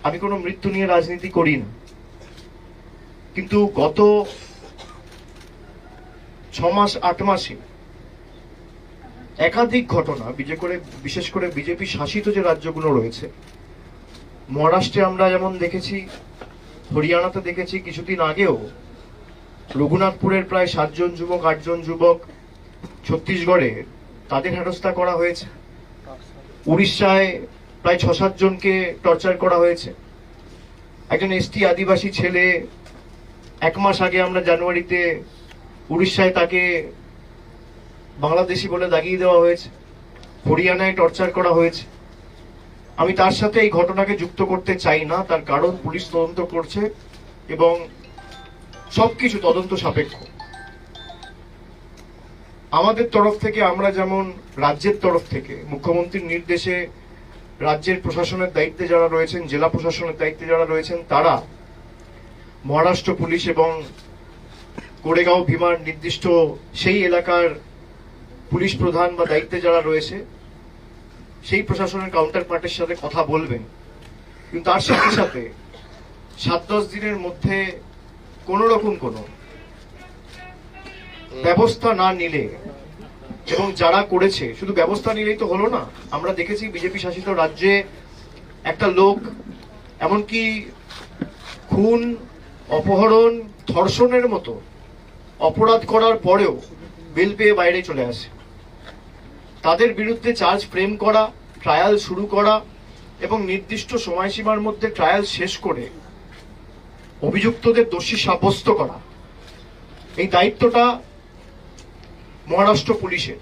আমি কোনো মৃত্যু নিয়ে রাজনীতি করি না, কিন্তু গত 6 মাস 8 মাসে একাধিক ঘটনা, বিশেষ করে বিজেপি শাসিত যে রাজ্যগুলো রয়েছে, মহারাষ্ট্রে আমরা যেমন দেখেছি, হরিয়ানাতে দেখেছি, কিছুদিন আগেও রঘুনাথপুরের প্রায় 7 জন যুবক 8 জন যুবক, ছত্তিশগড়ে তাদের হেনস্থা করা হয়েছে, উড়িষ্যায় প্রায় 6-7 জনকে টর্চার করা হয়েছে। একজন এসটি আদিবাসী ছেলে 1 মাস আগে আমরা জানুয়ারিতে উড়িষ্যায় তাকে বাংলাদেশি বলে দাগিয়ে দেওয়া হয়েছে, হরিয়ানায় টর্চার করা হয়েছে। আমি তার সাথে এই ঘটনাকে যুক্ত করতে চাই না, তার কারণ পুলিশ তদন্ত করছে এবং সবকিছু তদন্ত সাপেক্ষ। আমাদের তরফ থেকে, আমরা যেমন রাজ্যের তরফ থেকে মুখ্যমন্ত্রীর নির্দেশে রাজ্যের প্রশাসনের দায়িত্বে যারা রয়েছেন, জেলা প্রশাসনের দায়িত্বে যারা রয়েছেন, তারা মহারাষ্ট্র পুলিশ এবং কোরেগাঁও ভীমার নির্দিষ্ট সেই এলাকার পুলিশ প্রধান বা দায়িত্বে যারা রয়েছে সেই প্রশাসনের কাউন্টার পার্টের সাথে কথা বলবেন। কিন্তু তার সাথে সাথে 7-10 দিনের মধ্যে কোন রকম কোনো ব্যবস্থা না নিলে, এবং যারা করেছে শুধু ব্যবস্থা নিলেই তো হলো না। আমরা দেখেছি বিজেপি শাসিত রাজ্যে একটা লোক এমনকি খুন, অপহরণ, ধর্ষণের মতো অপরাধ করার পরেও বেল পেয়ে বাইরে চলে আসে। তাদের বিরুদ্ধে চার্জ ফ্রেম করা, ট্রায়াল শুরু করা এবং নির্দিষ্ট সময়সীমার মধ্যে ট্রায়াল শেষ করে অভিযুক্তদের দোষী সাব্যস্ত করা, এই দায়িত্বটা মহারাষ্ট্র পুলিশের।